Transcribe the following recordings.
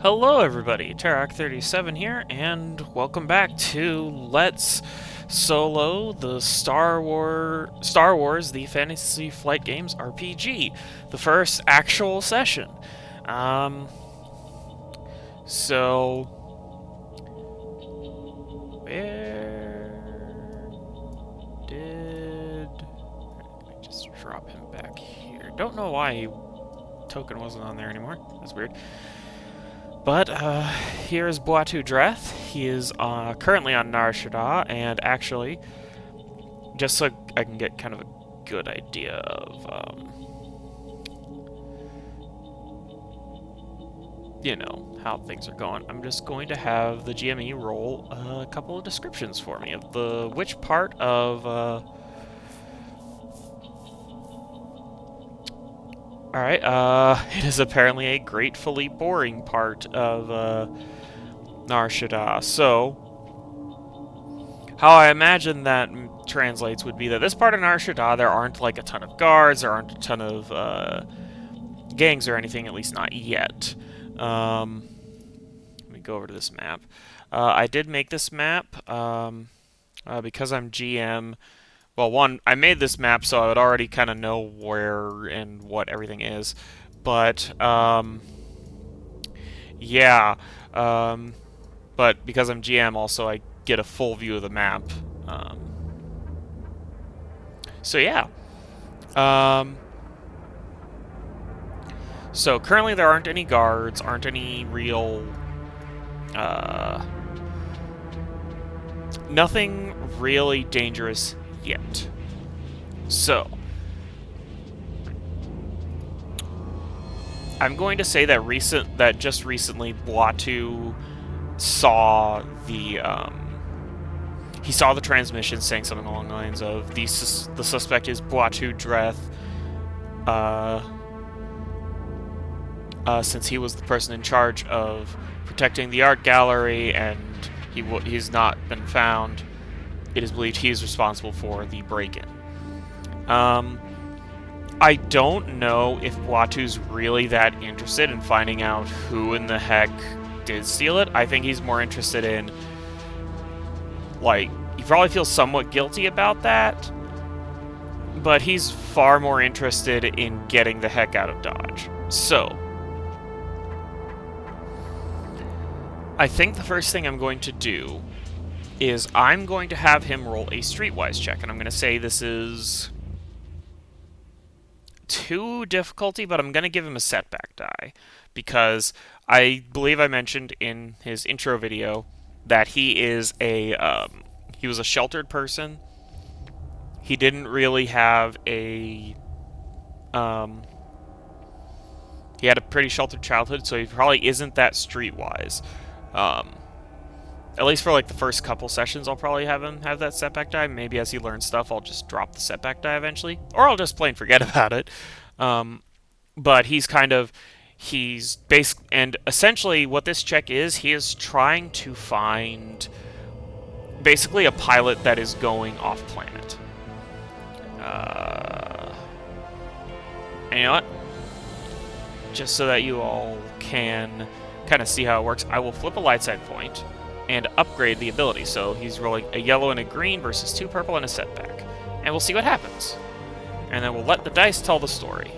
Hello everybody, Tarak37 here, and welcome back to Let's Solo the Star Wars The Fantasy Flight Games RPG, the first actual session. Um, so where did I just drop him back here? Don't know why token wasn't on there anymore. That's weird. But, here's Boatu Dreth. He is currently on Nar Shaddaa, and actually, just so I can get kind of a good idea of, you know, how things are going, I'm just going to have the GME roll a couple of descriptions for me of which part of, Alright, it is apparently a gratefully boring part of, Nar Shaddaa. So, how I imagine that translates would be that this part of Nar Shaddaa, there aren't, like, a ton of guards, there aren't a ton of, gangs or anything, at least not yet. Let me go over to this map. I did make this map, because I'm GM. Well, one, I made this map so I would already kind of know where and what everything is. But, yeah. But because I'm GM, also, I get a full view of the map. So, yeah. So, currently there aren't any guards, aren't any real... nothing really dangerous yet. So, I'm going to say that just recently Boatu saw the he saw the transmission saying something along the lines of the suspect is Boatu Dreth, since he was the person in charge of protecting the art gallery and he's not been found. It is believed he is responsible for the break-in. I don't know if Boatu's really that interested in finding out who in the heck did steal it. I think he's more interested in, like, he probably feels somewhat guilty about that, but he's far more interested in getting the heck out of Dodge. So, I think the first thing I'm going to do is I'm going to have him roll a streetwise check, and I'm going to say this is 2 difficulty, but I'm going to give him a setback die, because I believe I mentioned in his intro video that he is he was a sheltered person. He didn't really have he had a pretty sheltered childhood, so he probably isn't that streetwise. At least for like the first couple sessions, I'll probably have him have that setback die. Maybe as he learns stuff, I'll just drop the setback die eventually, or I'll just plain forget about it. But he's and essentially what this check is, he is trying to find basically a pilot that is going off planet. And you know what? Just so that you all can kind of see how it works, I will flip a light side point and upgrade the ability. So he's rolling a yellow and a green versus 2 purple and a setback. And we'll see what happens. And then we'll let the dice tell the story.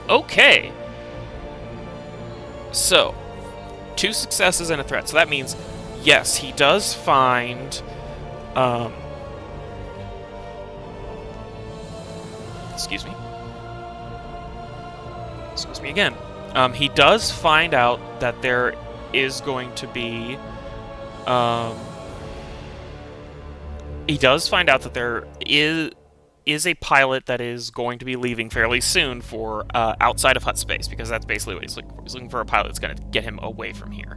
Okay. So, 2 successes and a threat. So that means, yes, he does find... excuse me. Excuse me again. He does find out that there is going to be, he does find out that there is a pilot that is going to be leaving fairly soon for outside of hut space, because that's basically what he's looking for. He's looking for a pilot that's going to get him away from here.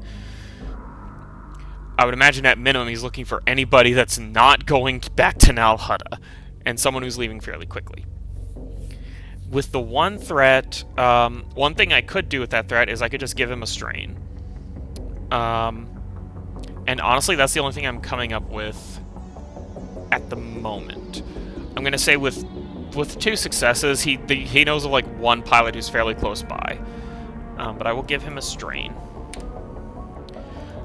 I would imagine at minimum he's looking for anybody that's not going back to Nal Hutta, and someone who's leaving fairly quickly. With the one threat, one thing I could do with that threat is I could just give him a strain. And honestly, that's the only thing I'm coming up with at the moment. I'm going to say with 2 successes, he knows of like 1 pilot who's fairly close by. but I will give him a strain.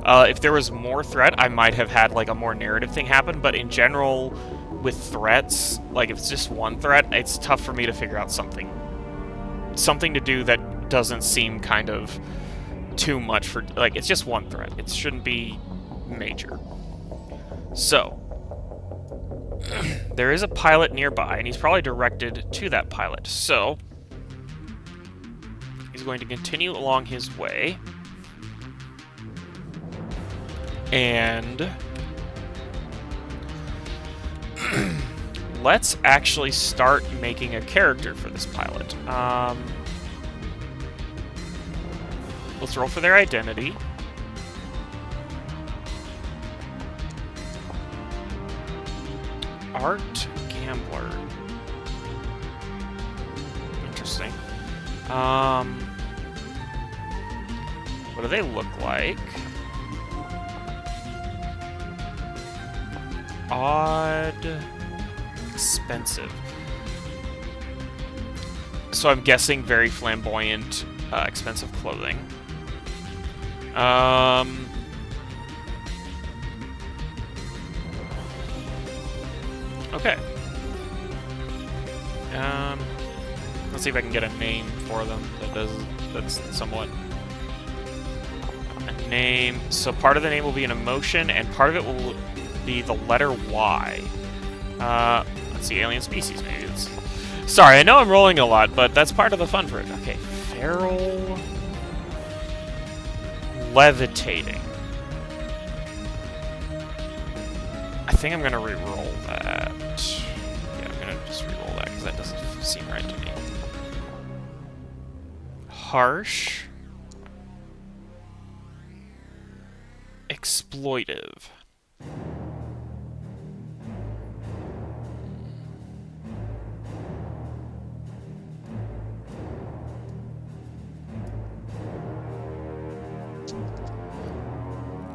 If there was more threat, I might have had like a more narrative thing happen, but in general, with threats, like if it's just one threat, it's tough for me to figure out something to do that doesn't seem kind of too much for, like, it's just one threat. It shouldn't be major. So, there is a pilot nearby, and he's probably directed to that pilot. So, he's going to continue along his way. And let's actually start making a character for this pilot. Let's roll for their identity. Art Gambler. Interesting. What do they look like? Odd. Expensive. So I'm guessing very flamboyant, expensive clothing. Okay. Let's see if I can get a name for them that's somewhat a name. So part of the name will be an emotion, and part of it will be the letter Y. Let's see, alien species, maybe. Sorry, I know I'm rolling a lot, but that's part of the fun for it. Okay, feral... levitating. I think I'm gonna re-roll that. Yeah, I'm gonna just re-roll that, because that doesn't seem right to me. Harsh. Exploitive.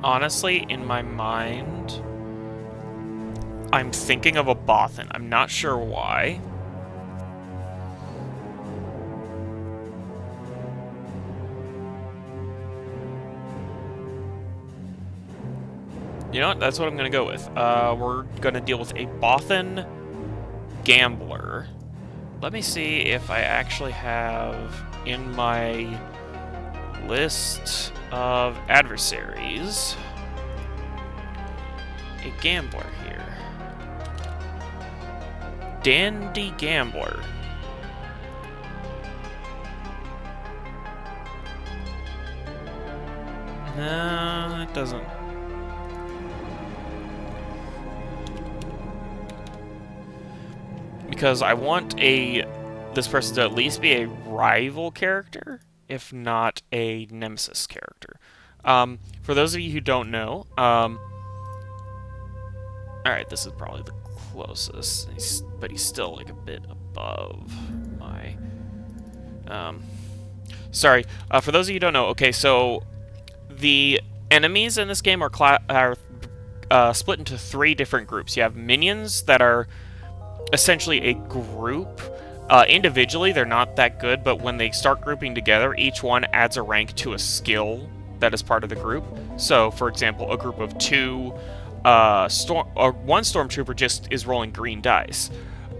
Honestly, in my mind, I'm thinking of a Bothan. I'm not sure why. You know what? That's what I'm going to go with. We're going to deal with a Bothan gambler. Let me see if I actually have in my list of adversaries a gambler here. Dandy Gambler. No, that doesn't. Because I want this person to at least be a rival character, if not a nemesis character. For those of you who don't know, alright, this is probably the closest, but he's still like a bit above my... Sorry, for those of you who don't know, okay, so the enemies in this game are split into 3 different groups. You have minions that are essentially a group. Individually, they're not that good, but when they start grouping together, each one adds a rank to a skill that is part of the group. So, for example, a group of 2, one stormtrooper just is rolling green dice.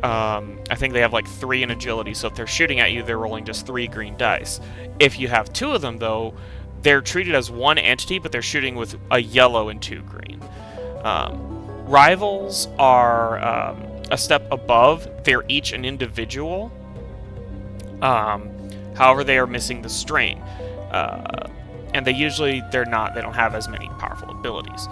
I think they have like 3 in agility, so if they're shooting at you, they're rolling just 3 green dice. If you have 2 of them, though, they're treated as one entity, but they're shooting with a yellow and 2 green. Rivals are a step above. They're each an individual. However, they are missing the strain. And they don't have as many powerful abilities.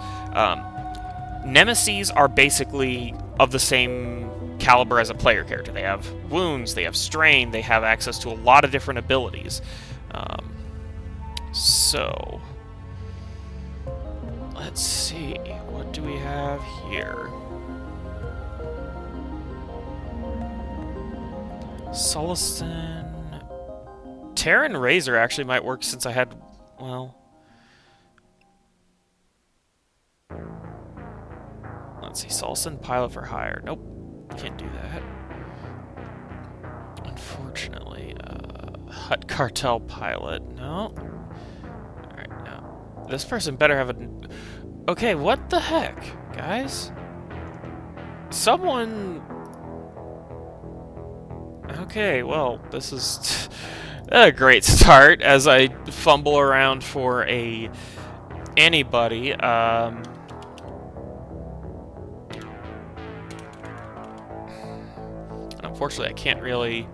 Nemeses are basically of the same caliber as a player character. They have wounds, they have strain, they have access to a lot of different abilities. So, let's see, what do we have here? Sulliston... Terran Razor actually might work since I had... well... Let's see, Sulliston Pilot for Hire. Nope, can't do that. Unfortunately, Hut cartel pilot. No. Alright, now. This person better have a... Okay, what the heck, guys? Someone... Okay, well, this is a great start as I fumble around for anybody. Unfortunately, I can't really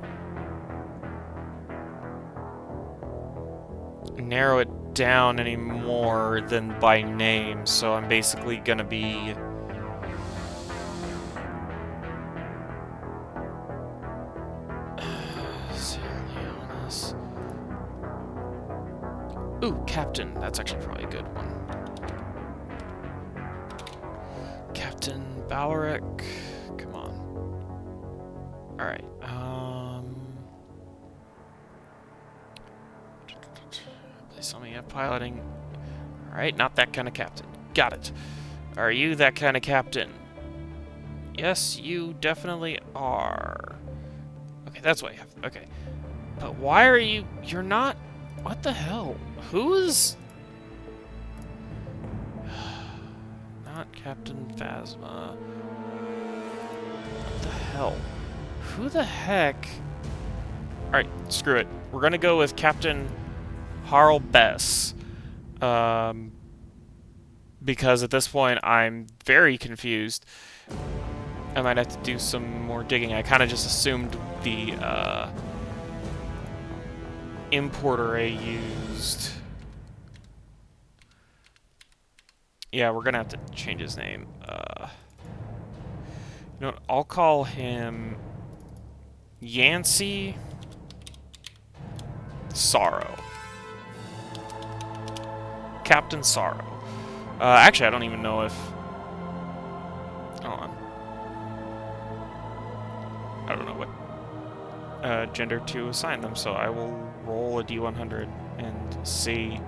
narrow it down any more than by name, so I'm basically gonna be... Ooh, Captain. That's actually probably a good one. Captain Bowerick. Come on. Alright, Please tell me you have piloting. Alright, not that kind of captain. Got it. Are you that kind of captain? Yes, you definitely are. Okay, that's what you have. Okay. But why are you... You're not... What the hell? Who's... Not Captain Phasma. What the hell? Who the heck... Alright, screw it. We're gonna go with Captain Harl Bess. Because at this point, I'm very confused. I might have to do some more digging. I kind of just assumed the, importer I used. Yeah, we're gonna have to change his name. You know what? I'll call him Yancey Sorrow. Captain Sorrow. Actually, I don't even know if... Hold on. I don't know what gender to assign them, so I will roll a D100 and see.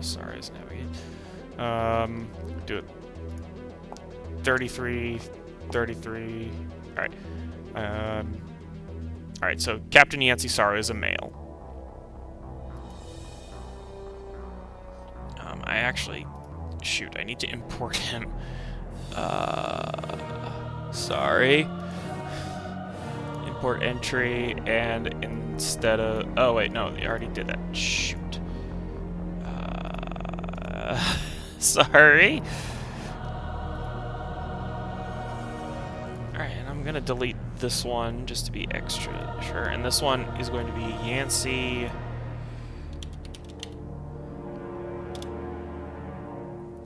Sorry, it's navigate. Do it. 33, 33. Alright. Alright, so Captain Yancey Sorrow is a male. I actually... Shoot, I need to import him. Sorry. Import entry, and instead of... Oh, wait, no, they already did that. Shoot. Sorry. Alright, and I'm gonna delete this one just to be extra sure. And this one is going to be Yancey...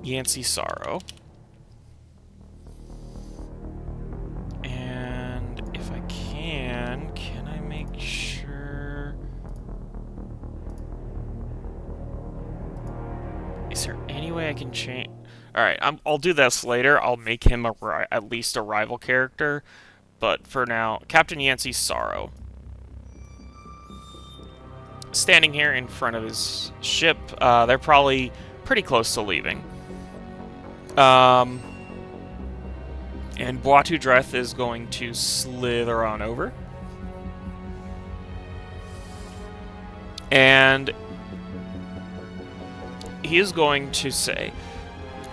Yancey Sorrow. And if I can I make sure... Is there any way I can change... Alright, I'll do this later. I'll make him at least a rival character. But for now, Captain Yancey Sorrow. Standing here in front of his ship. They're probably pretty close to leaving. And Boatu Dreth is going to slither on over. And he is going to say,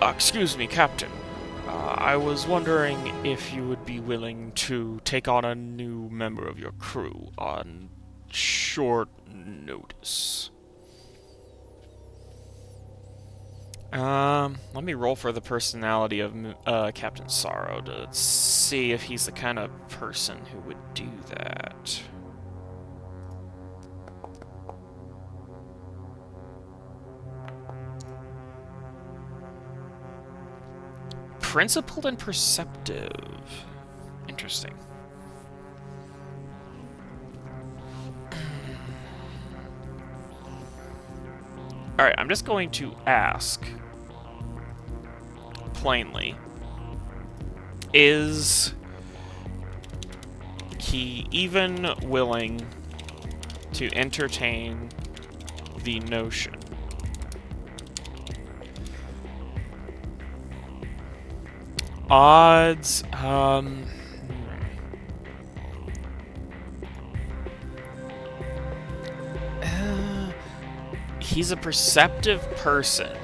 excuse me, Captain. I was wondering if you would be willing to take on a new member of your crew on short notice. Let me roll for the personality of Captain Sorrow to see if he's the kind of person who would do that. Principled and perceptive. Interesting. Alright, I'm just going to ask plainly, is he even willing to entertain the notion? Odds, He's a perceptive person,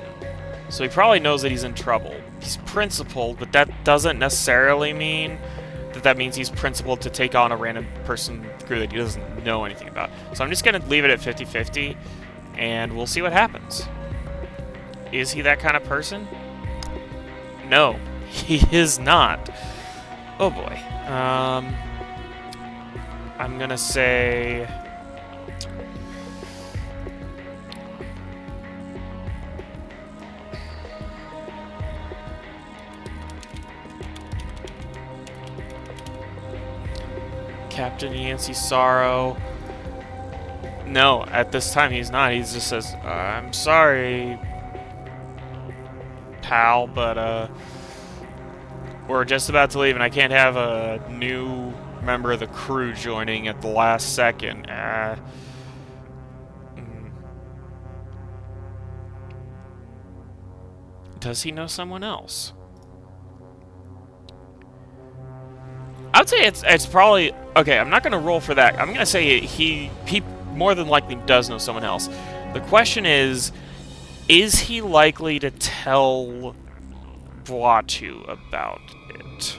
so he probably knows that he's in trouble. He's principled, but that doesn't necessarily mean that means he's principled to take on a random person crew that he doesn't know anything about. So I'm just going to leave it at 50-50, and we'll see what happens. Is he that kind of person? No, he is not. Oh boy. I'm gonna say... Captain Yancey Sorrow. No, at this time he's not. He just says, I'm sorry, pal, but we're just about to leave and I can't have a new member of the crew joining at the last second. Does he know someone else? I would say it's probably... Okay, I'm not going to roll for that. I'm going to say he more than likely does know someone else. The question is he likely to tell Boatu about it?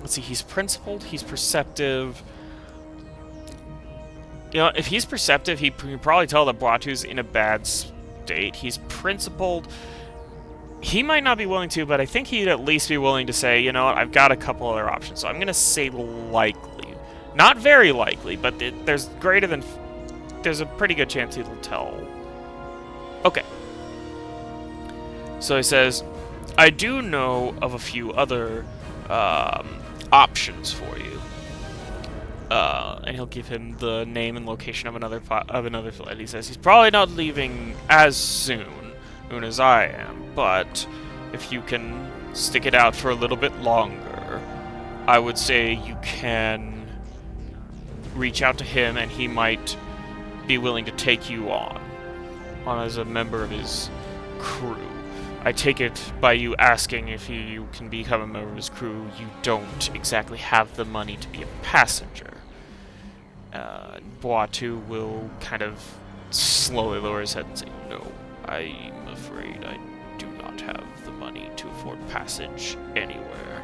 Let's see, he's principled, he's perceptive. You know, if he's perceptive, he can probably tell that Boatu's in a bad state. He's principled. He might not be willing to, but I think he'd at least be willing to say, you know what, I've got a couple other options. So I'm going to say likely. Not very likely, but there's a pretty good chance he'll tell. Okay. So he says, I do know of a few other options for you. And he'll give him the name and location of another flight. He says he's probably not leaving as soon as I am, but if you can stick it out for a little bit longer, I would say you can reach out to him and he might be willing to take you on as a member of his crew. I take it by you asking if you can become a member of his crew, you don't exactly have the money to be a passenger. Boatu will kind of slowly lower his head and say, no, I'm afraid I do not have the money to afford passage anywhere.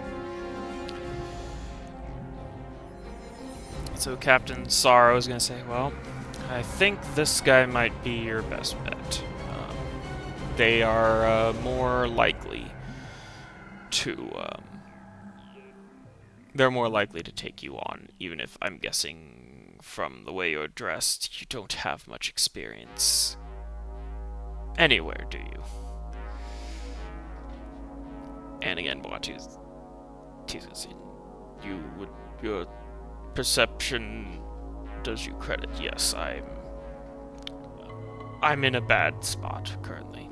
So Captain Sorrow is going to say, well, I think this guy might be your best bet. They are more likely to... they're more likely to take you on, even if I'm guessing from the way you're dressed, you don't have much experience anywhere, do you? And again, Boatu's teases in. Your perception does you credit. Yes, I'm in a bad spot currently.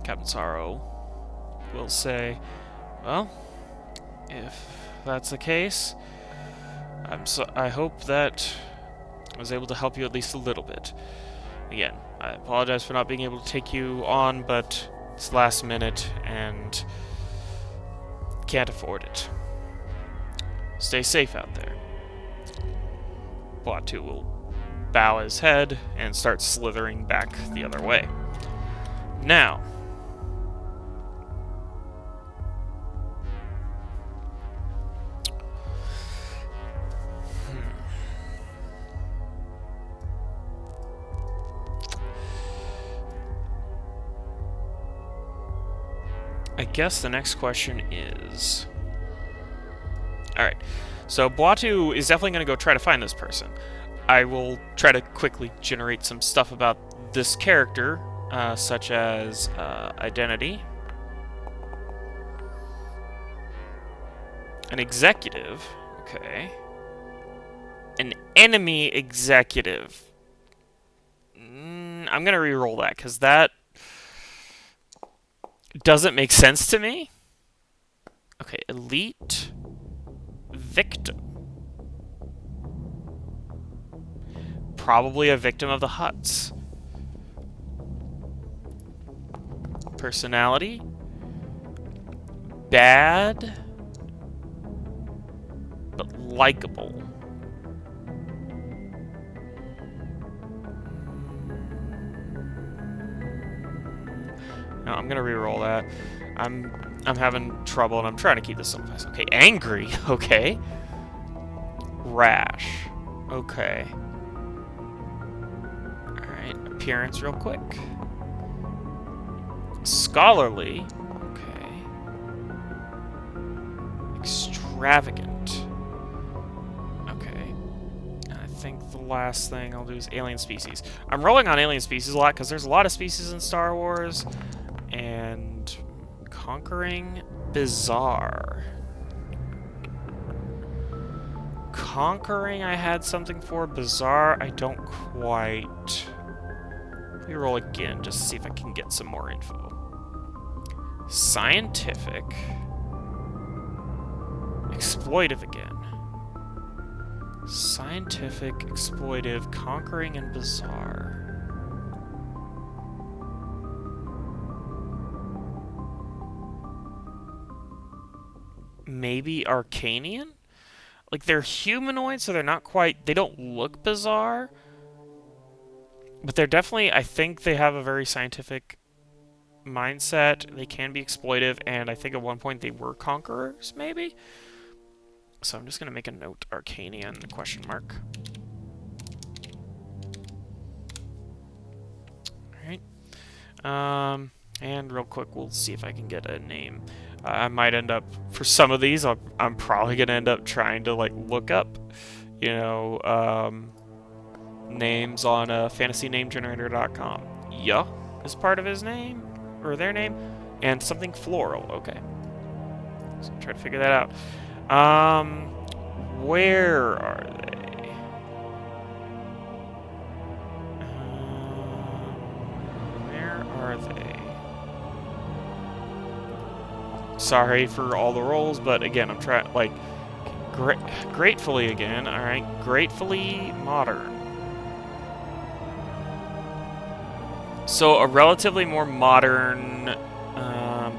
Captain Sorrow will say, well, if that's the case, I hope that I was able to help you at least a little bit. Again, I apologize for not being able to take you on, but it's last minute and can't afford it. Stay safe out there. Boatu will bow his head and start slithering back the other way. Now, I guess the next question is... Alright, so Boatu is definitely going to go try to find this person. I will try to quickly generate some stuff about this character, such as identity, an executive, okay, an enemy executive. I'm going to re-roll that, because that doesn't make sense to me. Okay, elite victim. Probably a victim of the Huts. Personality. Bad, but likable. No, I'm gonna re-roll that. I'm having trouble, and I'm trying to keep this simple. Okay, angry. Okay. Rash. Okay. All right. Appearance, real quick. Scholarly. Okay. Extravagant. Okay. And I think the last thing I'll do is alien species. I'm rolling on alien species a lot because there's a lot of species in Star Wars. And conquering bizarre. Conquering I had something for. Bizarre I don't quite. Let me roll again just to see if I can get some more info. Scientific. Exploitive again. Scientific, exploitive, conquering, and bizarre. Maybe Arcanian? Like, they're humanoid, so they're not quite... They don't look bizarre. But they're definitely... I think they have a very scientific mindset. They can be exploitive, and I think at one point they were conquerors, maybe? So I'm just going to make a note. Arcanian, question mark. Alright. And real quick, we'll see if I can get a name. I might end up, for some of these, I'm probably going to end up trying to, like, look up, you know, names on fantasynamegenerator.com. Yeah is part of his name, or their name, and something floral. Okay. So I'll try to figure that out. Where are they? Where are they? Sorry for all the rolls, but again, I'm trying, like, gratefully again, alright, gratefully modern. So, a relatively more modern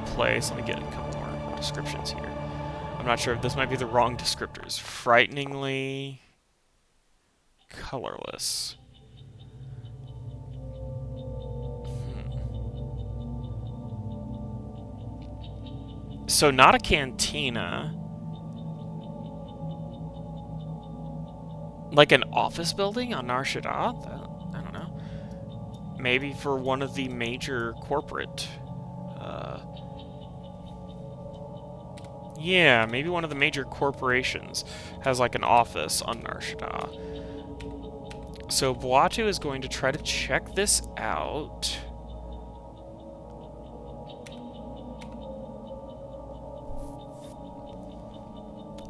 place. Let me get a couple more descriptions here. I'm not sure if this might be the wrong descriptors. Frighteningly colorless. So, not a cantina. Like an office building on Nar Shaddaa? I don't know. Maybe for one of the major corporate... yeah, maybe one of the major corporations has like an office on Nar Shaddaa. So Buatu is going to try to check this out.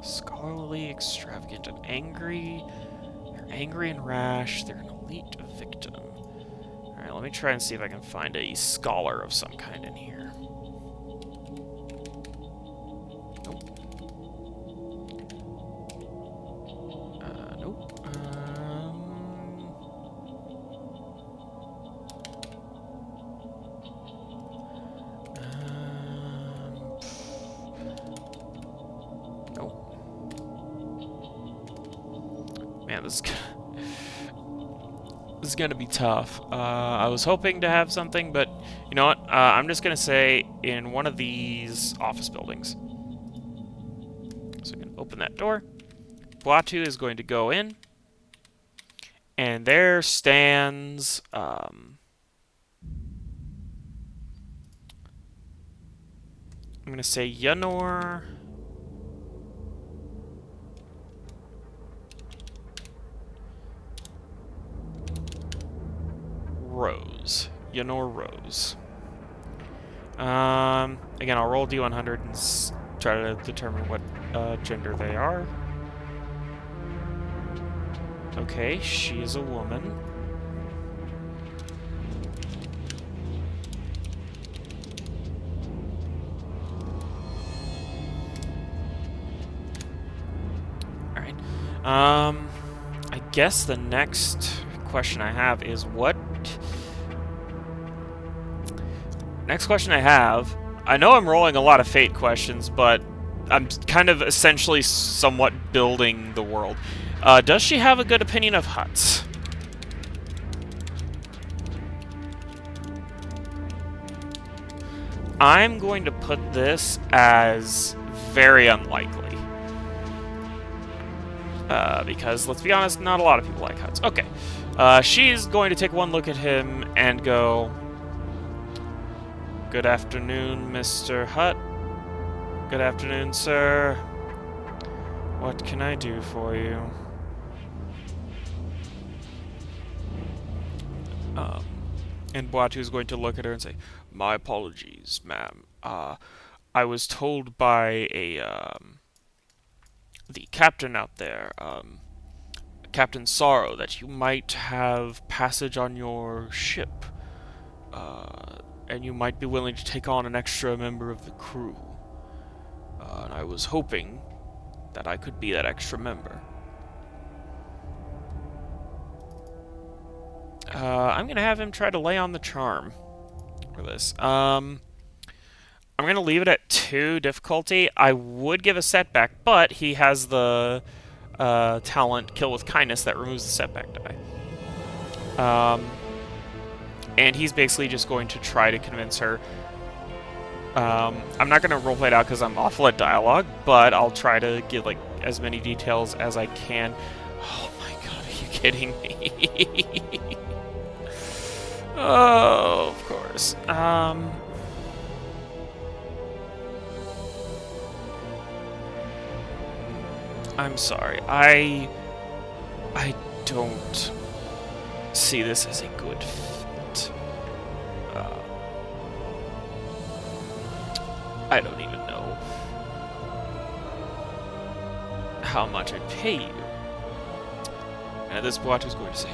Scholarly, extravagant, and angry. They're angry and rash. They're an elite victim. Alright, let me try and see if I can find a scholar of some kind in here. Man, this is gonna be tough. I was hoping to have something, but you know what? I'm just gonna say in one of these office buildings. So I'm gonna open that door. Buatu is going to go in, and there stands I'm gonna say Yanor. Rose. Yanor Rose. Again, I'll roll D100 and try to determine what gender they are. Okay, she is a woman. Alright. I guess the next question I have is what... Next question I have. I know I'm rolling a lot of fate questions, but I'm kind of essentially somewhat building the world. Does she have a good opinion of huts? I'm going to put this as very unlikely. Because, let's be honest, not a lot of people like huts. Okay. She's going to take one look at him and go, "Good afternoon, Mr. Hut. Good afternoon, sir. What can I do for you?" And Boitu's going to look at her and say, "My apologies, ma'am. I was told by the captain out there, Captain Sorrow, that you might have passage on your ship, and you might be willing to take on an extra member of the crew. And I was hoping that I could be that extra member." I'm gonna have him try to lay on the charm for this. I'm gonna leave it at 2 difficulty. I would give a setback, but he has the talent Kill with Kindness that removes the setback die. And he's basically just going to try to convince her. I'm not going to roleplay it out because I'm awful at dialogue, but I'll try to give like as many details as I can. Oh my god, are you kidding me? Oh, of course. I'm sorry. I don't see this as a good fit. I don't even know how much I'd pay you. And this bot is going to say,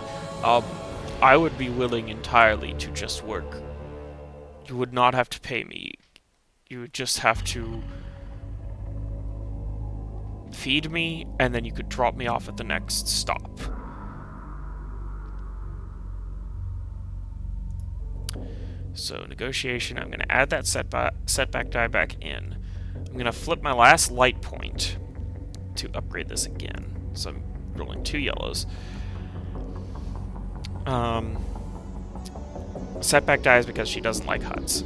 I would be willing entirely to just work. You would not have to pay me. You would just have to feed me, and then you could drop me off at the next stop. So, negotiation, I'm going to add that setback die back in. I'm going to flip my last light point to upgrade this again. So I'm rolling 2 yellows. Setback dies because she doesn't like huts.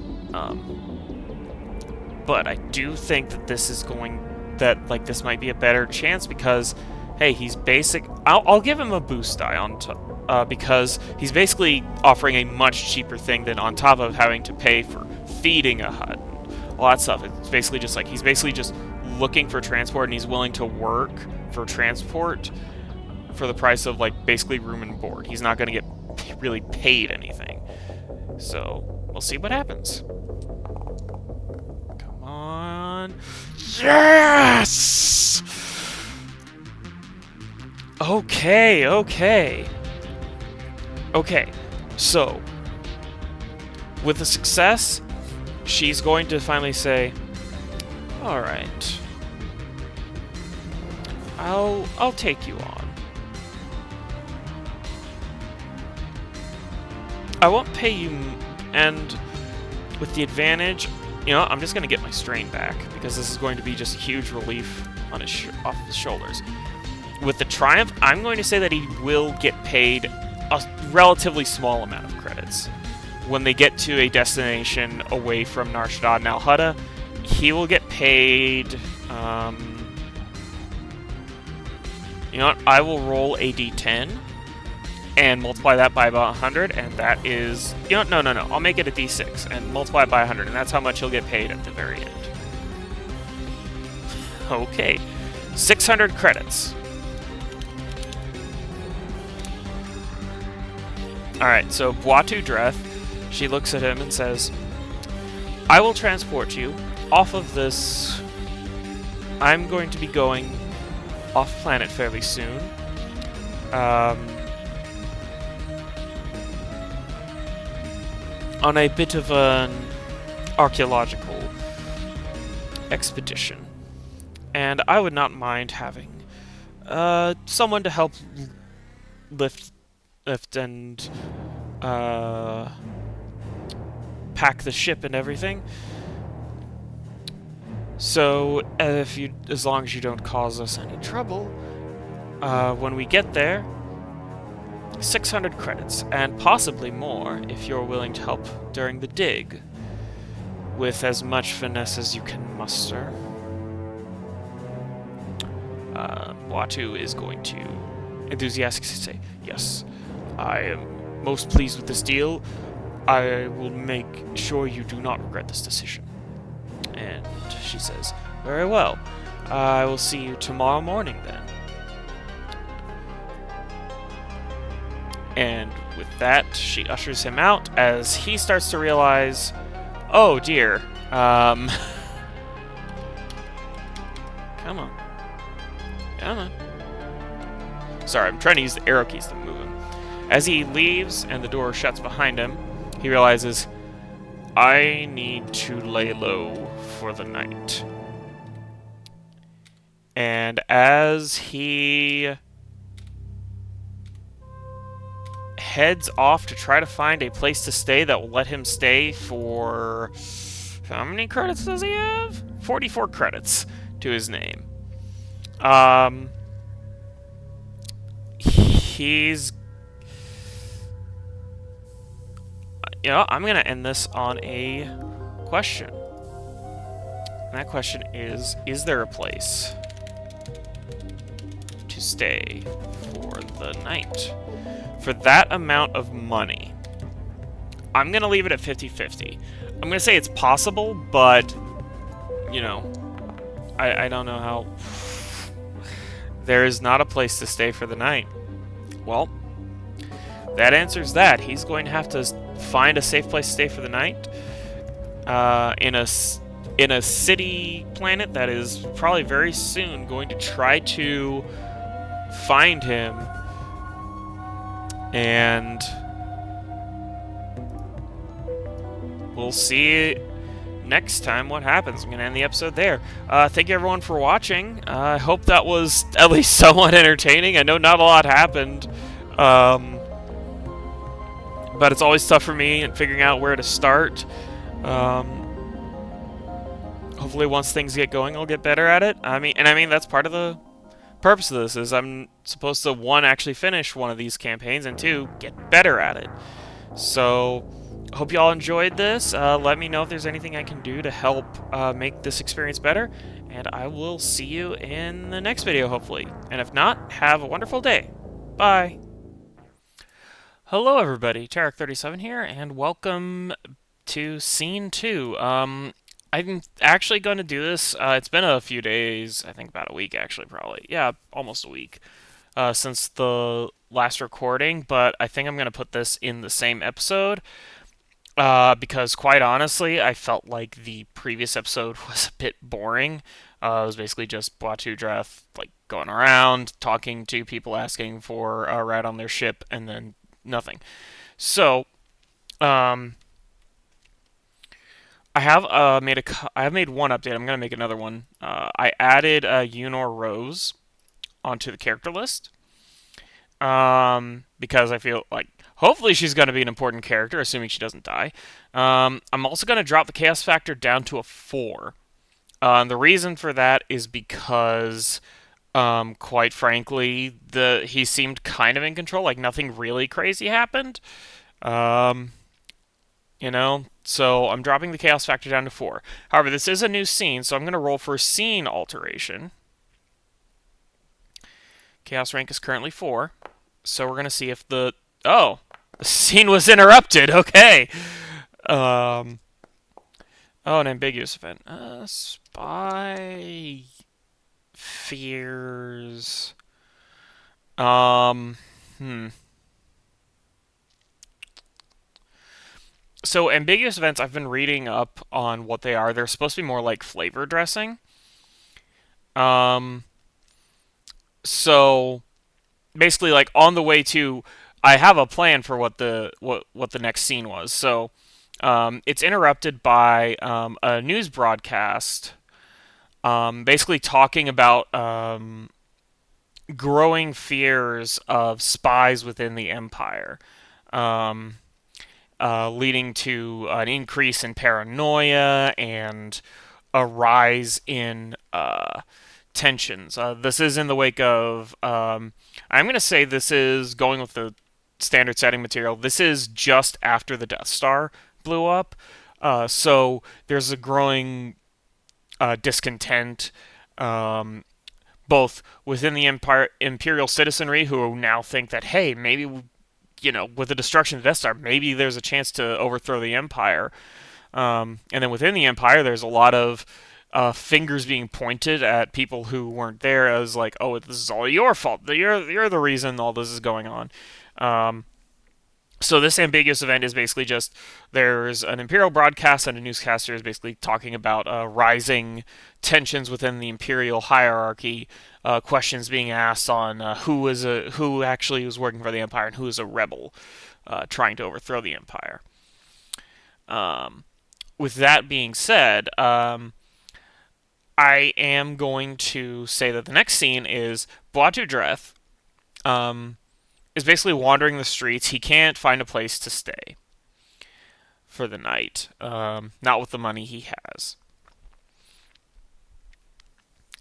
But I do think that this is this might be a better chance because, hey, he's basic. I'll give him a boost die on because he's basically offering a much cheaper thing than on top of having to pay for feeding a hut and all that stuff. It's basically just like he's basically just looking for transport and he's willing to work for transport for the price of like basically room and board. He's not going to get really paid anything. So we'll see what happens. Come on. Yes! Okay. Okay, so with a success, she's going to finally say, "All right, I'll take you on. I won't pay you, and with the advantage, you know, I'm just going to get my strain back because this is going to be just huge relief on off his shoulders. With the triumph, I'm going to say that he will get paid a relatively small amount of credits. When they get to a destination away from Nar Shaddaa and Al Hutta, he will get paid, you know what, I will roll a d10 and multiply that by about 100, and that is, you know, no, I'll make it a d6 and multiply it by 100, and that's how much he'll get paid at the very end. Okay, 600 credits. Alright, so Boitu Dreth, she looks at him and says, "I will transport you off of this. I'm going to be going off planet fairly soon. On a bit of an archaeological expedition. And I would not mind having someone to help lift and pack the ship and everything. So, as long as you don't cause us any trouble, when we get there, 600 credits, and possibly more if you're willing to help during the dig, with as much finesse as you can muster. Watu is going to enthusiastically say, "Yes, I am most pleased with this deal. I will make sure you do not regret this decision." And she says, "Very well. I will see you tomorrow morning then." And with that, she ushers him out as he starts to realize, oh dear, come on. Come on. Sorry, I'm trying to use the arrow keys to move him. As he leaves and the door shuts behind him, he realizes, I need to lay low for the night. And as he heads off to try to find a place to stay that will let him stay for... How many credits does he have? 44 credits to his name. He's... You know, I'm going to end this on a question. And that question is there a place to stay for the night? For that amount of money, I'm going to leave it at 50-50. I'm going to say it's possible, but, you know, I don't know how... There is not a place to stay for the night. Well, that answers that. He's going to have to find a safe place to stay for the night in a city planet that is probably very soon going to try to find him. And we'll see next time what happens. I'm going to end the episode there. Thank you everyone for watching. I hope that was at least somewhat entertaining. I know not a lot happened. But it's always tough for me in figuring out where to start. Hopefully once things get going, I'll get better at it. I mean, that's part of the purpose of this, is I'm supposed to, one, actually finish one of these campaigns, and two, get better at it. So, hope you all enjoyed this. Let me know if there's anything I can do to help make this experience better, and I will see you in the next video, hopefully. And if not, have a wonderful day. Bye! Hello everybody, Tarek37 here, and welcome to Scene 2. I'm actually going to do this, it's been a few days, I think about a week actually, probably. Yeah, almost a week since the last recording, but I think I'm going to put this in the same episode because quite honestly, I felt like the previous episode was a bit boring. It was basically just Batu Dreth, like, going around, talking to people, asking for a ride on their ship, and then nothing. So, I have made one update. I'm gonna make another one. I added Yunor Rose onto the character list because I feel like hopefully she's gonna be an important character, assuming she doesn't die. I'm also gonna drop the chaos factor down to a 4. The reason for that is because, quite frankly, he seemed kind of in control. Like nothing really crazy happened. You know, so I'm dropping the chaos factor down to 4. However, this is a new scene, so I'm going to roll for a scene alteration. Chaos rank is currently 4, so we're going to see if the... Oh, the scene was interrupted, okay. Oh, an ambiguous event. Spy... Fears... So, ambiguous events, I've been reading up on what they are. They're supposed to be more like flavor dressing. So, basically, like, on the way to... I have a plan for what the next scene was. So, it's interrupted by a news broadcast basically talking about growing fears of spies within the Empire. leading to an increase in paranoia and a rise in tensions. This is in the wake of, I'm going to say this is going with the standard setting material. This is just after the Death Star blew up. So there's a growing discontent, um, both within the imperial citizenry who now think that, hey, maybe, with the destruction of the Death Star, maybe there's a chance to overthrow the Empire. And then within the Empire, there's a lot of fingers being pointed at people who weren't there as like, oh, this is all your fault. You're the reason all this is going on. Um, so this ambiguous event is basically just there's an imperial broadcast and a newscaster is basically talking about rising tensions within the imperial hierarchy, questions being asked on who actually was working for the empire and who is a rebel trying to overthrow the empire. Um, with that being said, I am going to say that the next scene is Blatu Dreth is basically wandering the streets. He can't find a place to stay for the night, not with the money he has.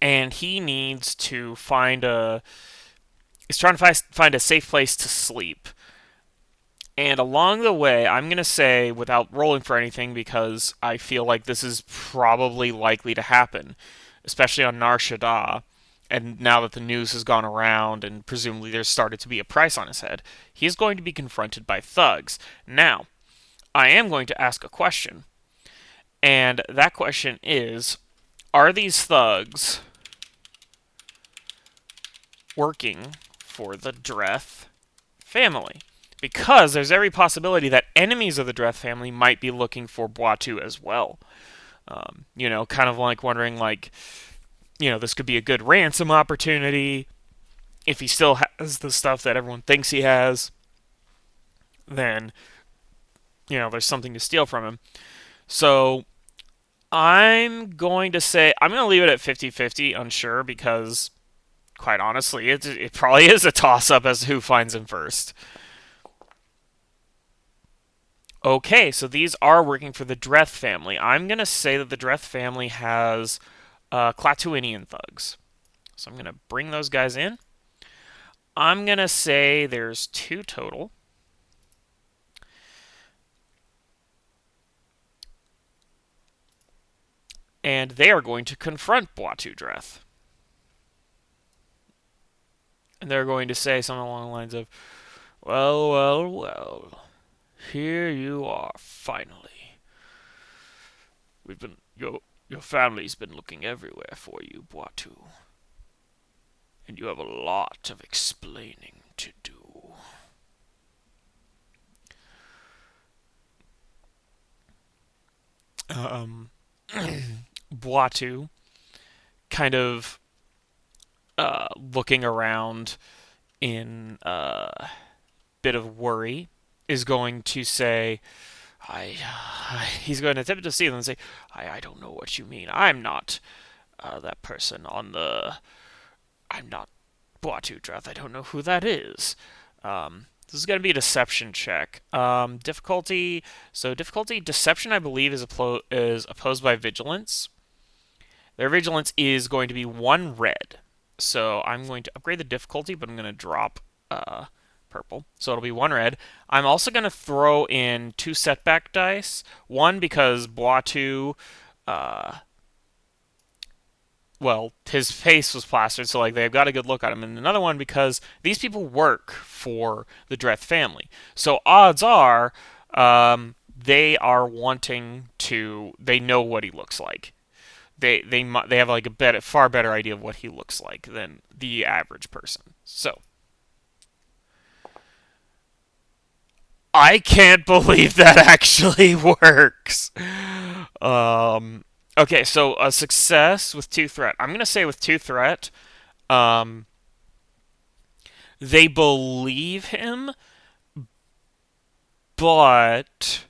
And he needs to he's trying to find a safe place to sleep. And along the way, I'm going to say, without rolling for anything, because I feel like this is probably likely to happen, especially on Nar Shaddaa, and now that the news has gone around and presumably there's started to be a price on his head, he's going to be confronted by thugs. Now, I am going to ask a question, and that question is, are these thugs working for the Dreth family? Because there's every possibility that enemies of the Dreth family might be looking for Buatu as well. Kind of like wondering, like, this could be a good ransom opportunity. If he still has the stuff that everyone thinks he has, then, there's something to steal from him. So, I'm going to leave it at 50-50, unsure, because, quite honestly, it probably is a toss-up as to who finds him first. Okay, so these are working for the Dreth family. I'm going to say that the Dreth family has Clatuinian thugs. So I'm going to bring those guys in. I'm going to say there's 2 total. And they are going to confront Buatu Dreth. And they're going to say something along the lines of, well, well, well. Here you are, finally. Your family's been looking everywhere for you, Buatu. And you have a lot of explaining to do. Buatu, kind of looking around in a bit of worry, is going to say, he's going to attempt to see them and say, I don't know what you mean. I'm not that person on I'm not Buatu Dreth. I don't know who that is. This is going to be a deception check. Difficulty deception, I believe, is opposed by vigilance. Their vigilance is going to be 1 red. So I'm going to upgrade the difficulty, but I'm going to drop purple. So it'll be 1 red. I'm also going to throw in 2 setback dice. 1 because Buatu, his face was plastered, so they've got a good look at him. And another one because these people work for the Dreth family. So odds are they are wanting to. They know what he looks like. They have a far better idea of what he looks like than the average person. So I can't believe that actually works. Okay, so a success with 2 threat. I'm going to say with 2 threat, they believe him, but,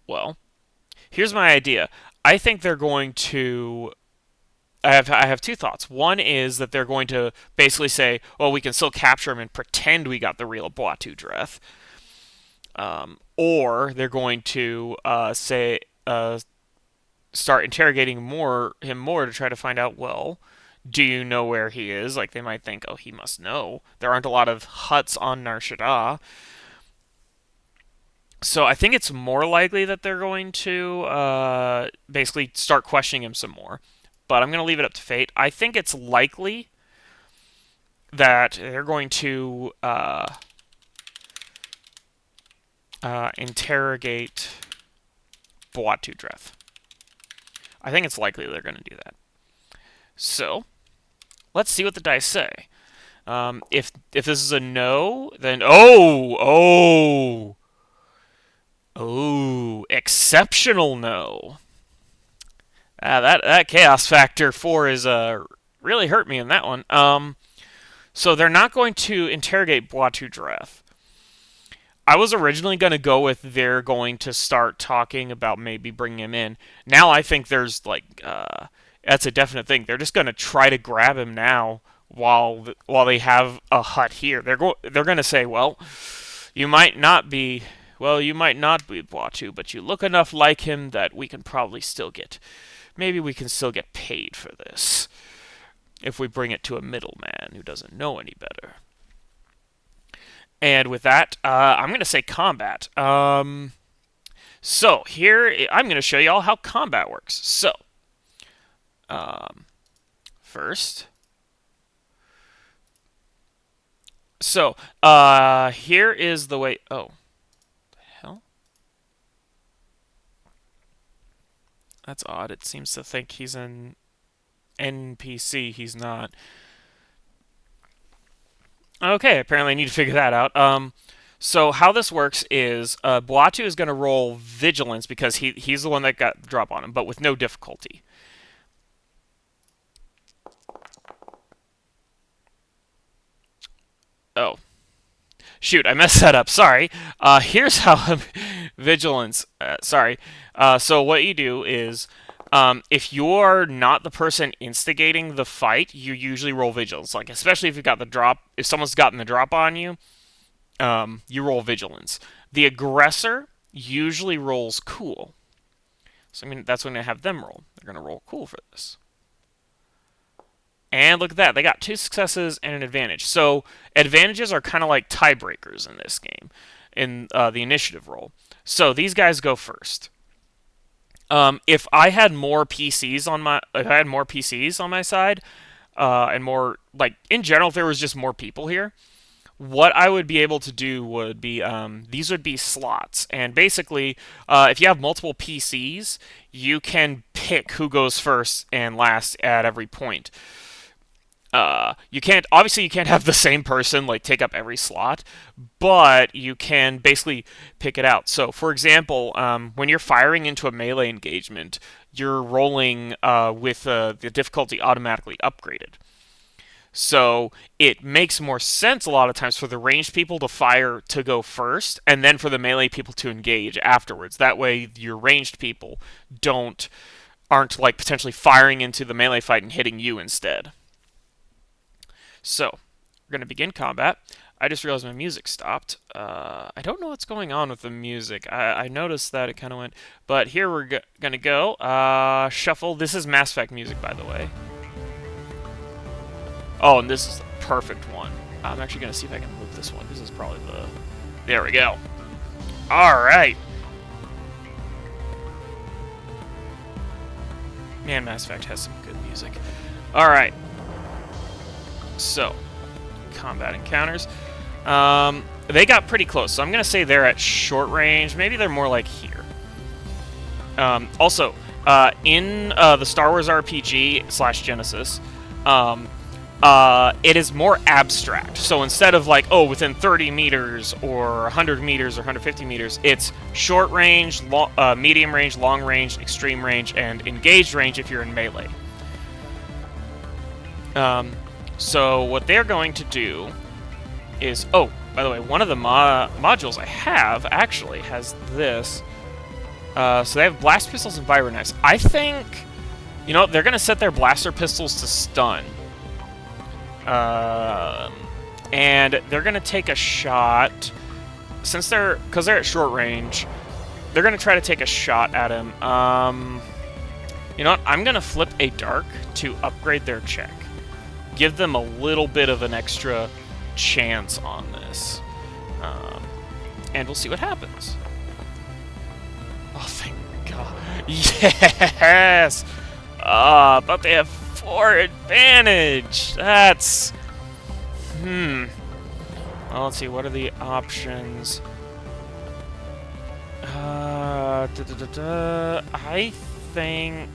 well, here's my idea. I think they're going to. I have 2 thoughts. One is that they're going to basically say, well, we can still capture him and pretend we got the real Buatu Dreth. Or they're going to start interrogating him more to try to find out, well, do you know where he is? Like, they might think, oh, he must know. There aren't a lot of huts on Nar Shaddaa. So I think it's more likely that they're going to basically start questioning him some more. But I'm going to leave it up to fate. I think it's likely that they're going to interrogate Boatu Dreth. I think it's likely they're going to do that. So let's see what the dice say. If this is a no, then exceptional no. That chaos factor 4 is really hurt me in that one. So they're not going to interrogate Boatu Dreth. I was originally going to go with they're going to start talking about maybe bringing him in. Now I think there's that's a definite thing. They're just going to try to grab him now while they have a hut here. They're going to say, well, you might not be Boatu, but you look enough like him that we can probably still get paid for this if we bring it to a middleman who doesn't know any better. And with that, I'm going to say combat. So here, I'm going to show you all how combat works. So, first, here is the way. Oh, the hell? That's odd. It seems to think he's an NPC. He's not. Okay, apparently I need to figure that out. So how this works is Boatu is going to roll vigilance because he's the one that got the drop on him, but with no difficulty. Oh. Shoot, I messed that up. Sorry. Here's how vigilance. Sorry. So what you do is, if you're not the person instigating the fight, you usually roll vigilance. Like, especially if you got the drop. If someone's gotten the drop on you, you roll vigilance. The aggressor usually rolls cool. So that's when I have them roll. They're going to roll cool for this. And look at that. They got 2 successes and an advantage. So advantages are kind of like tiebreakers in this game, in the initiative roll. So these guys go first. If I had more PCs on my side, and more, like, in general, if there was just more people here, what I would be able to do would be, these would be slots. And basically, if you have multiple PCs, you can pick who goes first and last at every point. You can't have the same person like take up every slot, but you can basically pick it out. So, for example, when you're firing into a melee engagement, you're rolling with the difficulty automatically upgraded. So it makes more sense a lot of times for the ranged people to go first, and then for the melee people to engage afterwards. That way, your ranged people aren't like potentially firing into the melee fight and hitting you instead. So, we're going to begin combat. I just realized my music stopped. I don't know what's going on with the music. I noticed that it kind of went. But here we're going to go. Shuffle. This is Mass Effect music, by the way. Oh, and this is the perfect one. I'm actually going to see if I can move this one. This is probably the... There we go. Alright. Man, Mass Effect has some good music. Alright. So, combat encounters. They got pretty close, so I'm going to say they're at short range. Maybe they're more like here. Also, in the Star Wars RPG / Genesis, it is more abstract. So instead of like, within 30 meters or 100 meters or 150 meters, it's short range, medium range, long range, extreme range, and engaged range if you're in melee. So what they're going to do is... by the way, one of the modules I have actually has this. So they have blast pistols and vibro knives. I think, they're going to set their blaster pistols to stun. And they're going to take a shot. since because they're at short range, they're gonna try to take a shot at him. You know what? I'm gonna flip a dark to upgrade their check. Give them a little bit of an extra chance on this. And we'll see what happens. Oh, thank God. Yes! But they have 4 advantage! That's... Well, let's see, what are the options? I think...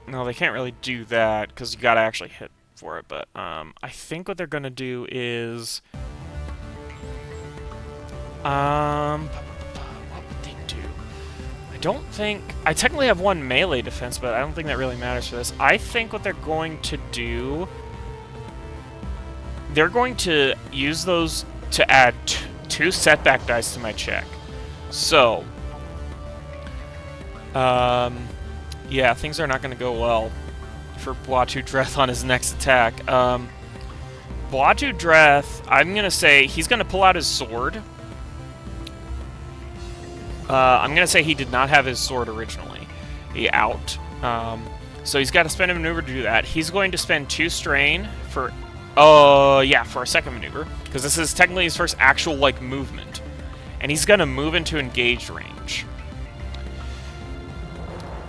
No, they can't really do that, because you gotta actually hit for it, but, I think what they're gonna do is... what would they do? I don't think... I technically have 1 melee defense, but I don't think that really matters for this. I think what they're going to do... They're going to use those to add 2 setback dice to my check. So... yeah, things are not going to go well for Boatu Dreth on his next attack. Boatu Dreth, I'm going to say he's going to pull out his sword. I'm going to say he did not have his sword originally. He out. So he's got to spend a maneuver to do that. He's going to spend 2 strain for... yeah, for a second maneuver. Because this is technically his first actual, like, movement. And he's going to move into engaged range.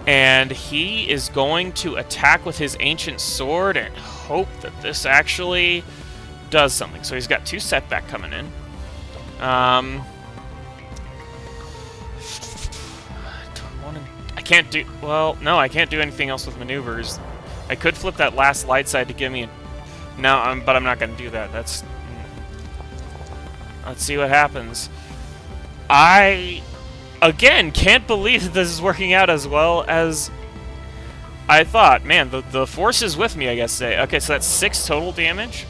And he is going to attack with his ancient sword and hope that this actually does something. So he's got 2 setback coming in. I can't do... Well, no, I can't do anything else with maneuvers. I could flip that last light side to give me a... No, but I'm not going to do that. That's... Let's see what happens. I... Again, can't believe that this is working out as well as I thought. Man, the force is with me, I guess say. Okay, so that's 6 total damage.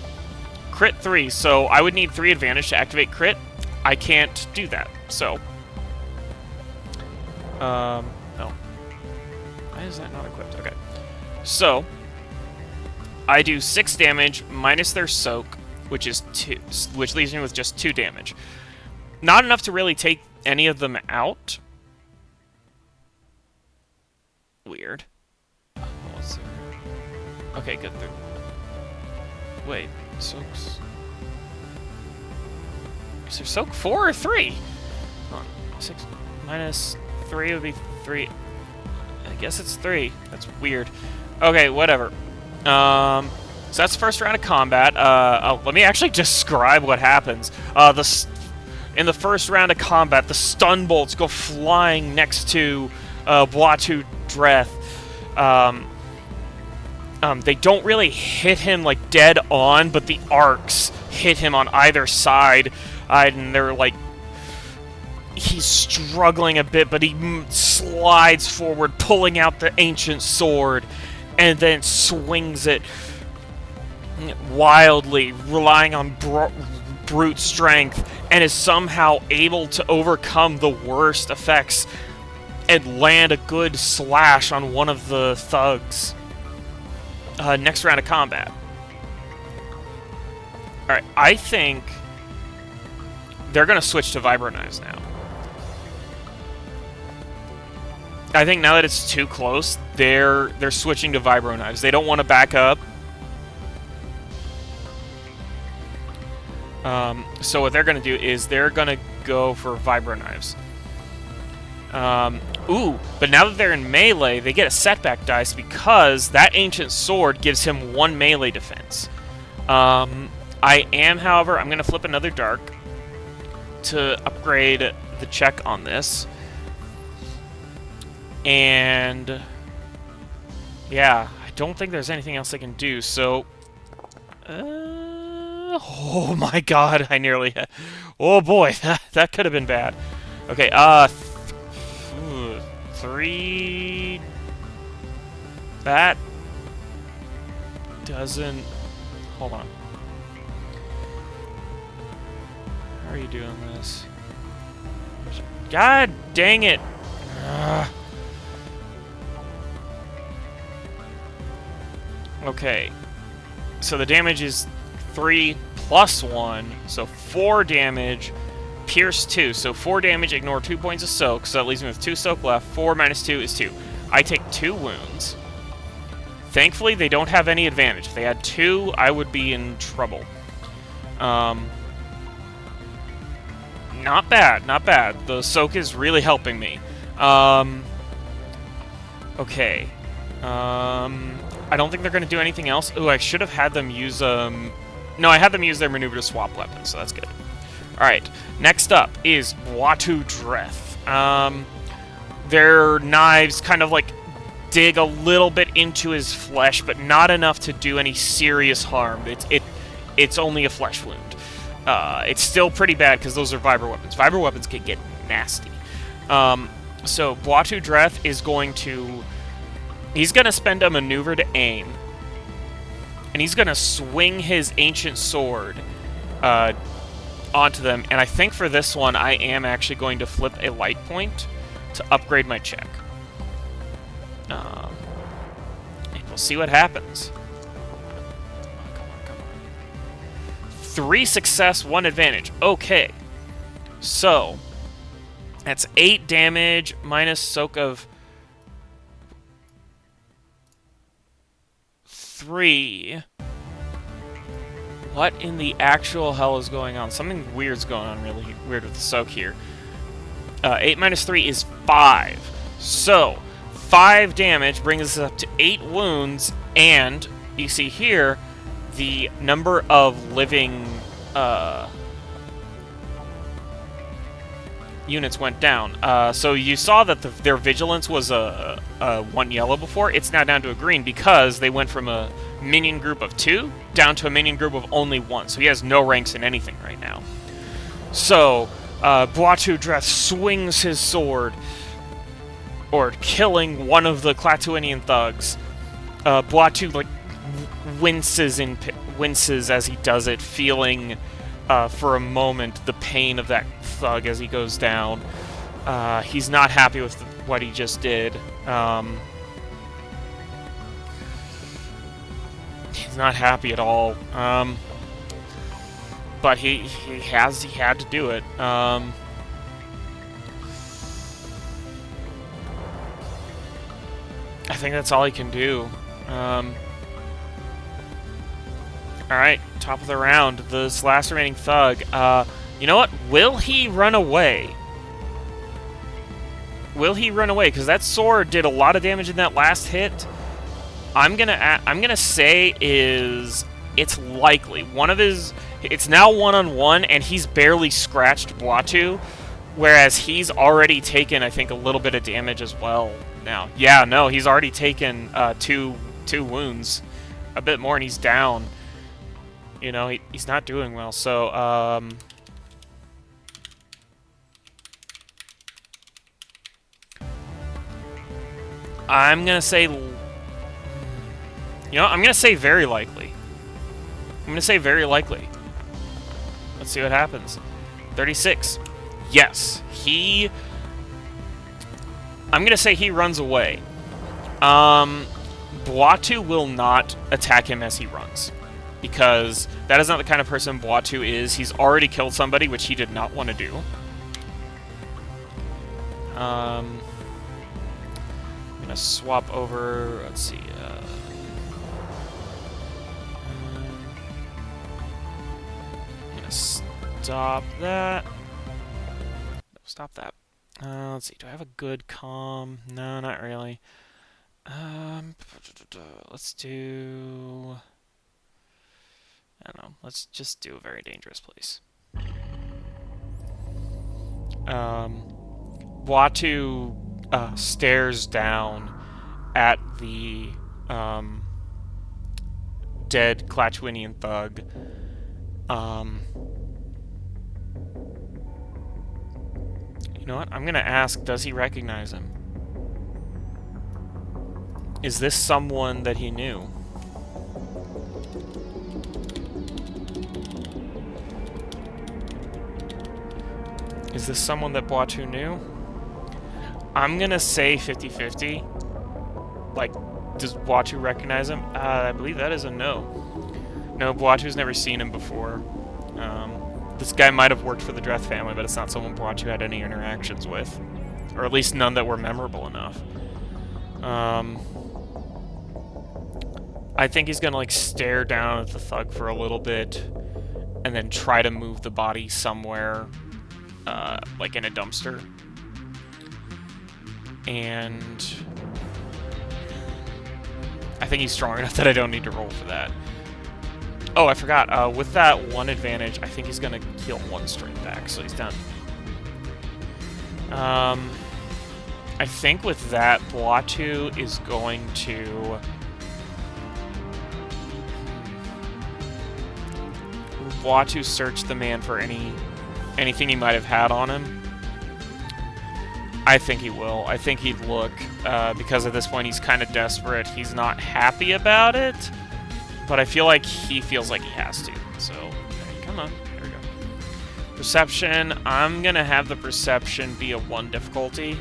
Crit 3, so I would need 3 advantage to activate crit. I can't do that, so... no. Why is that not equipped? Okay. So, I do 6 damage minus their soak, which is 2, which leaves me with just 2 damage. Not enough to really take any of them out. Weird. What's there? Okay, good. Wait, soaks. Is there soak 4 or 3? Hold on. 6 minus 3 would be 3. I guess it's 3. That's weird. Okay, whatever. So that's the first round of combat. Let me actually describe what happens. In the first round of combat, the stun bolts go flying next to Boatu Dreth. They don't really hit him like dead on, but the arcs hit him on either side, and they're like... He's struggling a bit, but he slides forward, pulling out the ancient sword, and then swings it wildly, relying on brute strength, and is somehow able to overcome the worst effects and land a good slash on one of the thugs. Next round of combat. Alright, I think they're going to switch to Vibro Knives now. I think now that it's too close, they're switching to Vibro Knives. They don't want to back up. So what they're going to do is they're going to go for Vibro Knives. Ooh, but now that they're in melee, they get a setback dice because that ancient sword gives him 1 melee defense. I am, however, I'm going to flip another dark to upgrade the check on this. And yeah, I don't think there's anything else I can do, so... oh my god, I nearly had... Oh boy, that could have been bad. Okay, 3... That... doesn't... Hold on. How are you doing this? God dang it! Okay. So the damage is 3 +1, so 4 damage, pierce 2, so 4 damage, ignore 2 points of soak, so that leaves me with 2 soak left. 4 minus 2 is 2. I take 2 wounds. Thankfully, they don't have any advantage. If they had 2, I would be in trouble. Not bad, not bad. The soak is really helping me. Okay. I don't think they're going to do anything else. Ooh, I should have had them use, no, I had them use their maneuver to swap weapons, so that's good. Alright, next up is Buatu Dreth. Their knives kind of, like, dig a little bit into his flesh, but not enough to do any serious harm. It's only a flesh wound. It's still pretty bad, because those are vibro weapons. Vibro weapons can get nasty. So, Buatu Dreth is going to... He's going to spend a maneuver to aim. And he's going to swing his ancient sword onto them. And I think for this one, I am actually going to flip a light point to upgrade my check. And we'll see what happens. Come on. 3 success, 1 advantage. Okay. So, that's 8 damage minus soak of 3. What in the actual hell is going on? Something weird's going on, really weird with the soak here. 8 minus 3 is 5. So, 5 damage brings us up to 8 wounds, and you see here the number of living units went down. So you saw that their vigilance was a 1 yellow before. It's now down to a green because they went from a minion group of 2 down to a minion group of only 1. So he has no ranks in anything right now. So Buatu Dreth swings his sword, or killing one of the Clatuanian thugs. Buatu like winces as he does it, feeling for a moment the pain of that thug as he goes down. He's not happy with what he just did. He's not happy at all. But he had to do it. I think that's all he can do. Alright, top of the round. This last remaining thug. You know what? Will he run away? Will he run away? Because that sword did a lot of damage in that last hit. I'm gonna say it's likely. It's now 1-on-1, and he's barely scratched Buatu, whereas he's already taken, I think, a little bit of damage as well now. Yeah, no, he's already taken two wounds, a bit more, and he's down. You know, he's not doing well. So, I'm gonna say, I'm gonna say very likely. I'm gonna say very likely. Let's see what happens. 36. Yes, I'm gonna say he runs away. Buatu will not attack him as he runs, because that is not the kind of person Buatu is. He's already killed somebody, which he did not want to do. I'm gonna swap over. Let's see. I'm gonna stop that. Stop that. Let's see. Do I have a good comm? No, not really. Let's do... I don't know. Let's just do a very dangerous place. Buatu stares down at the dead Clatuanian thug. You know what? I'm gonna ask, does he recognize him? Is this someone that he knew? Is this someone that Buatu knew? I'm gonna say 50-50. Like, does Buatu recognize him? I believe that is a no. No, Buatu's never seen him before. This guy might have worked for the Dreth family, but it's not someone Batu had any interactions with. Or at least none that were memorable enough. Um, I think he's gonna like stare down at the thug for a little bit, and then try to move the body somewhere, like in a dumpster. And I think he's strong enough that I don't need to roll for that. Oh, I forgot. With that one advantage, I think he's gonna heal one straight back, so he's done. I think with that, Batu is going to Batu search the man for anything he might have had on him. I think he will. I think he'd look, because at this point he's kind of desperate. He's not happy about it, but I feel like he feels like he has to. So, come on. There we go. Perception. I'm going to have the perception be a 1 difficulty.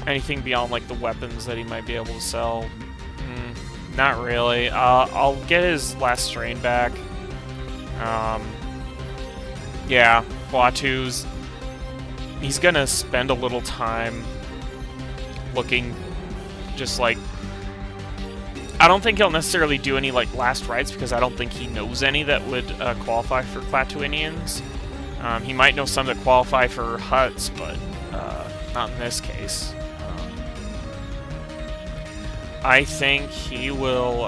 Anything beyond, like, the weapons that he might be able to sell. Not really. I'll get his last strain back. Yeah, Batu's... He's gonna spend a little time looking, just like... I don't think he'll necessarily do any, like, last rites, because I don't think he knows any that would qualify for Klaatu Indians. He might know some that qualify for huts, but not in this case. I think he will...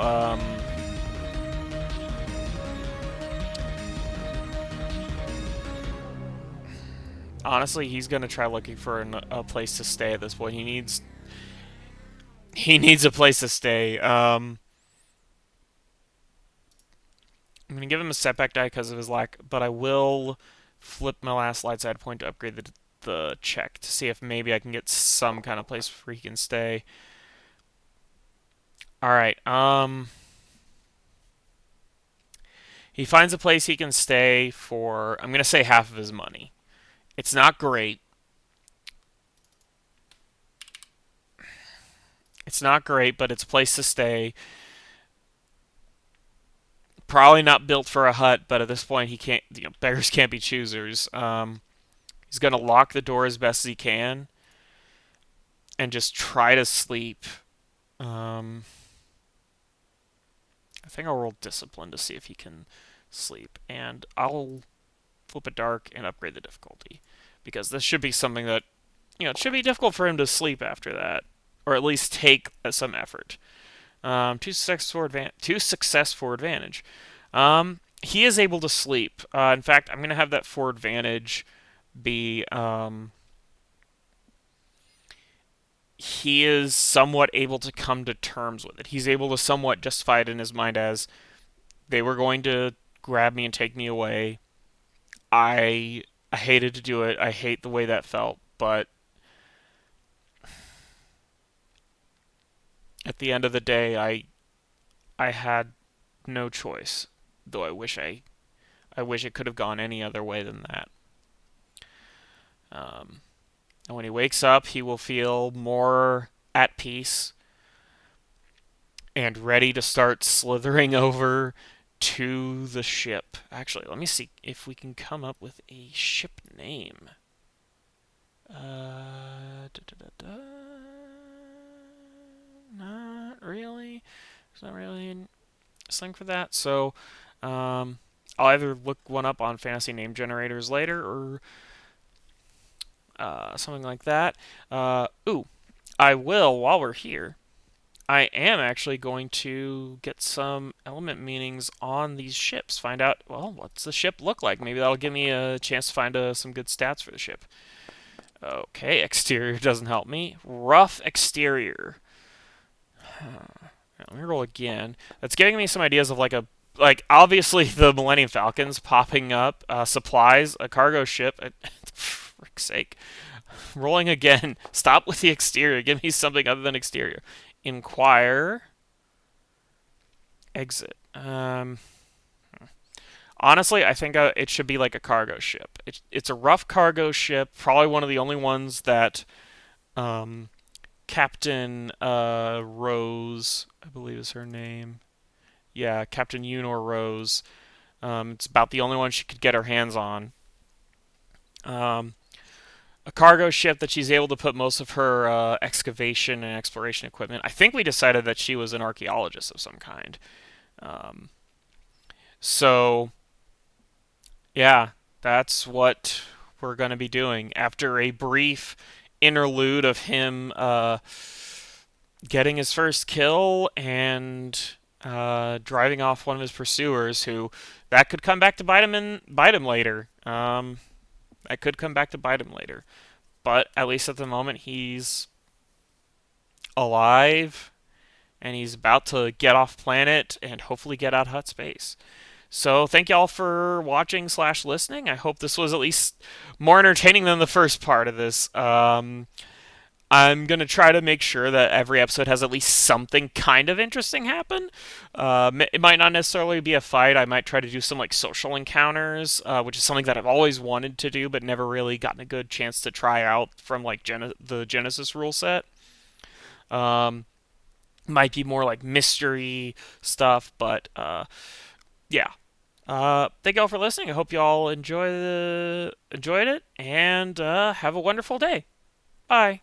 honestly, he's gonna try looking for a place to stay at this point. He needs a place to stay. I'm gonna give him a setback die because of his lack, but I will flip my last light side point to upgrade the check to see if maybe I can get some kind of place where he can stay. All right. He finds a place he can stay for, I'm gonna say, half of his money. It's not great. It's not great, but it's a place to stay. Probably not built for a hut, but at this point he can't. Beggars can't be choosers. He's gonna lock the door as best as he can, and just try to sleep. I think I'll roll discipline to see if he can sleep, and I'll flip it dark and upgrade the difficulty, because this should be something that it should be difficult for him to sleep after that, or at least take some effort. Two success for advantage. He is able to sleep. In fact, I'm going to have that for advantage be he is somewhat able to come to terms with it. He's able to somewhat justify it in his mind as they were going to grab me and take me away. I hated to do it. I hate the way that felt, but at the end of the day, I had no choice. Though I wish it could have gone any other way than that. And when he wakes up, he will feel more at peace and ready to start slithering over to the ship. Actually, let me see if we can come up with a ship name. Not really. There's not really a slang for that. So, I'll either look one up on fantasy name generators later or something like that. I will, while we're here, I am actually going to get some element meanings on these ships. Find out, well, what's the ship look like? Maybe that'll give me a chance to find some good stats for the ship. Okay, exterior doesn't help me. Rough exterior. Let me roll again. That's giving me some ideas of like obviously the Millennium Falcon's popping up, supplies, a cargo ship. For frick's sake. Rolling again. Stop with the exterior. Give me something other than exterior. Inquire. Exit. Honestly, I think it should be like a cargo ship. It's a rough cargo ship. Probably one of the only ones that Captain Rose, I believe is her name. Yeah, Captain Yunor Rose It's about the only one she could get her hands on. Um, a cargo ship that she's able to put most of her excavation and exploration equipment. I think we decided that she was an archaeologist of some kind. Um, so, yeah, that's what we're going to be doing after a brief interlude of him getting his first kill and driving off one of his pursuers, who that could come back to bite him later. That could come back to bite him later. But at least at the moment, he's alive and he's about to get off planet and hopefully get out of hut space. So thank y'all for watching slash listening. I hope this was at least more entertaining than the first part of this. I'm gonna try to make sure that every episode has at least something kind of interesting happen. It might not necessarily be a fight. I might try to do some like social encounters, which is something that I've always wanted to do, but never really gotten a good chance to try out from like the Genesis rule set. Um, might be more like mystery stuff, but yeah. Thank y'all for listening. I hope y'all enjoyed it, and have a wonderful day. Bye.